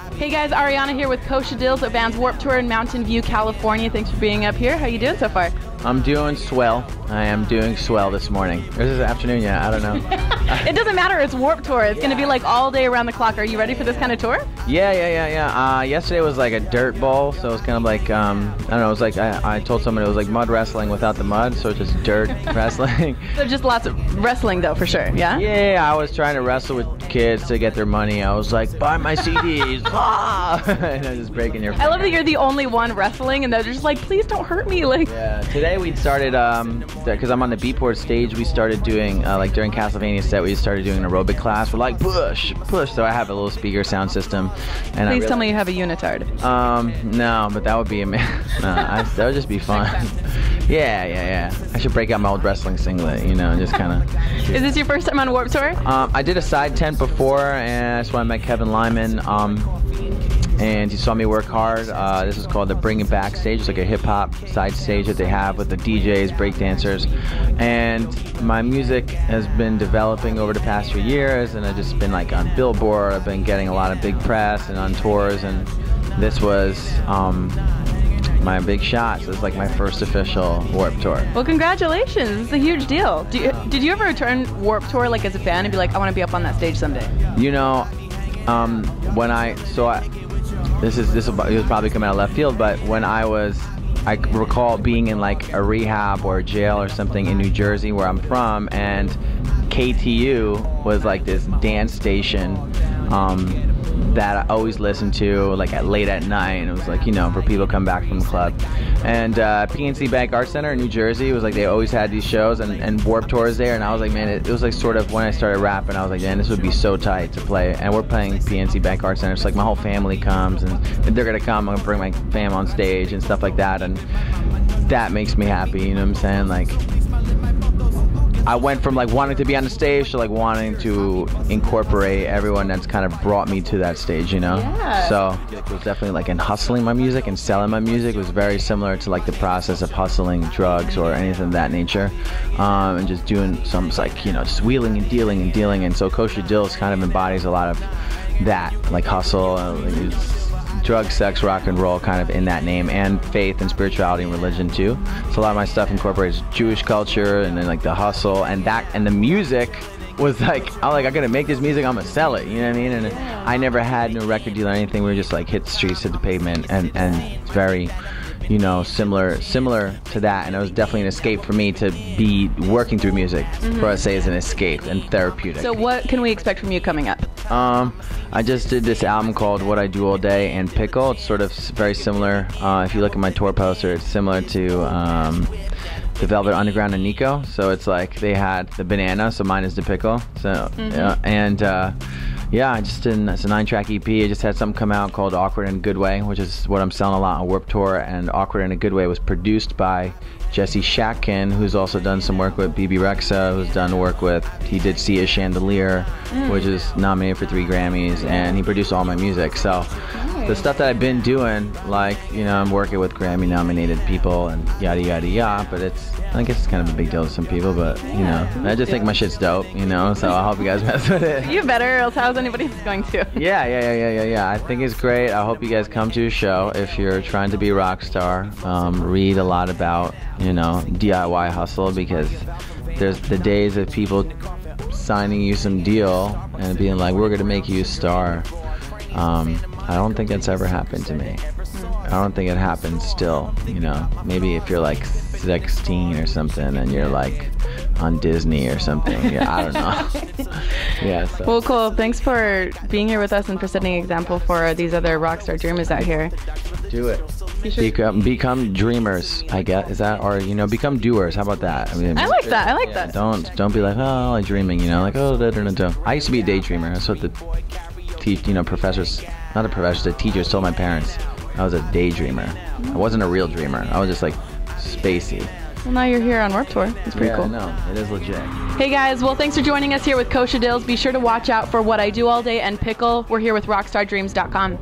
Hey guys, Ariana here with Kosha Dillz at Vans Warped Tour in Mountain View, California. Thanks for being up here. How you doing so far? I'm doing swell. I am doing swell this morning. Or is it afternoon yet? I don't know. It doesn't matter. It's Warped Tour. It's going to be like all day around the clock. Are you ready for this kind of tour? Yeah. Yesterday was like a dirt bowl, so it was kind of like, I don't know, it was like, I told someone it was like mud wrestling without the mud, so just dirt wrestling. So just lots of wrestling though, for sure, yeah? Yeah, I was trying to wrestle with kids to get their money. I was like, buy my CDs. And I'm just breaking your finger. I love that you're the only one wrestling and they're just like, please don't hurt me. Like. Yeah, today we started, because I'm on the Beatport stage, we started doing, like during Castlevania set, we started doing an aerobic class. We're like, push. So I have a little speaker sound system. And please tell me you have a unitard. No, but that would be that would just be fun. Yeah. I should break out my old wrestling singlet, just kind of. Is this your first time on Warped Tour? I did a side tent before, and that's when I met Kevin Lyman. And he saw me work hard. This is called the Bring It Backstage. It's like a hip-hop side stage that they have with the DJs, breakdancers. And my music has been developing over the past few years, and I've just been like on Billboard. I've been getting a lot of big press and on tours, and this was my big shot. So it's like my first official Warped Tour. Well, congratulations. It's a huge deal. Did you ever return Warped Tour like as a fan and be like, I want to be up on that stage someday? This will probably come out of left field, but when I recall being in like a rehab or a jail or something in New Jersey where I'm from, and KTU was like this dance station that I always listened to like late at night, and it was like, for people come back from the club. And PNC Bank Arts Center in New Jersey was like, they always had these shows, and Warped Tour is there, and I was like, man, it was like sort of when I started rapping, I was like, man, this would be so tight to play. And we're playing PNC Bank Arts Center, so like my whole family comes, and if they're gonna come, I'm gonna bring my fam on stage and stuff like that, and that makes me happy, you know what I'm saying? Like, I went from like wanting to be on the stage to like wanting to incorporate everyone that's kind of brought me to that stage, Yeah. So it was definitely like in hustling my music and selling my music was very similar to like the process of hustling drugs or anything of that nature, and just doing some like just wheeling and dealing. And so Kosha Dillz kind of embodies a lot of that, like hustle, drug, sex, rock and roll kind of in that name, and faith and spirituality and religion too. So a lot of my stuff incorporates Jewish culture, and then like the hustle and the music was like, I gotta make this music, I'm gonna sell it, you know what I mean? And I never had no record deal or anything. We were just like hit the streets, hit the pavement, and it's very similar to that. And it was definitely an escape for me to be working through music, for us say is an escape and therapeutic. So what can we expect from you coming up? I just did this album called What I Do All Day and Pickle. It's sort of very similar. If you look at my tour poster, it's similar to the Velvet Underground and Nico. So it's like they had the banana, so mine is the pickle. So I just did. It's a 9-track EP. I just had something come out called Awkward in a Good Way, which is what I'm selling a lot on Warped Tour. And Awkward in a Good Way was produced by Jesse Shatkin, who's also done some work with BB Rexa, who's done work with, he did See a Chandelier, which is nominated for 3 Grammys, and he produced all my music. So the stuff that I've been doing, like, I'm working with Grammy nominated people and yada yada yada, but I guess it's kind of a big deal to some people, but I just think my shit's dope, so I hope you guys mess with it. You better, else how's anybody else going to? Yeah. I think it's great. I hope you guys come to a show if you're trying to be a rock star. Read a lot about DIY hustle, because there's the days of people signing you some deal and being like, we're gonna make you a star. I don't think that's ever happened to me. I don't think it happens still, maybe if you're like 16 or something and you're like on Disney or something. Yeah, I don't know. Yeah. So. Well, cool. Thanks for being here with us and for setting an example for these other rock star dreamers out here. Do it. Become dreamers, I guess. Is that, or become doers? How about that? I like that. Don't be like, oh, I'm dreaming. Like, oh, da. I used to be a daydreamer. That's what the professors, not the professors, the teachers told my parents. I was a daydreamer. I wasn't a real dreamer. I was just like spacey. Well, now you're here on Warped Tour. It's pretty cool. No, it is legit. Hey guys, well, thanks for joining us here with Kosha Dillz. Be sure to watch out for What I Do All Day and Pickle. We're here with rockstardreams.com.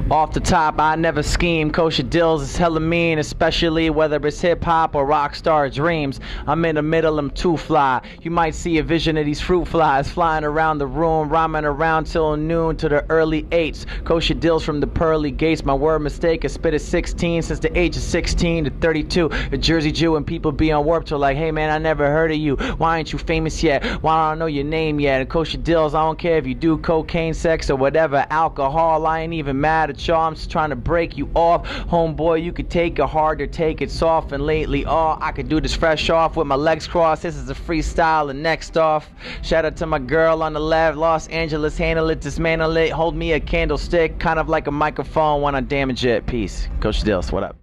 Off the top, I never scheme. Kosha Dillz is hella mean, especially whether it's hip-hop or rock star dreams. I'm in the middle, I'm too fly. You might see a vision of these fruit flies flying around the room, rhyming around till noon to the early 8s. Kosha Dillz from the pearly gates, my word mistake. I spit at 16 since the age of 16 to 32. A Jersey Jew, and people be on Warped Tour like, hey man, I never heard of you. Why ain't you famous yet? Why don't I know your name yet? And Kosha Dillz, I don't care if you do cocaine, sex, or whatever, alcohol. I ain't even mad at y'all, I'm just trying to break you off. Homeboy, you could take it hard or take it soft. And lately, I could do this fresh off with my legs crossed. This is a freestyle. And next off, shout out to my girl on the left, Los Angeles, handle it, dismantle it, hold me a candlestick, kind of like a microphone when I damage it. Peace. Kosha Dillz, what up?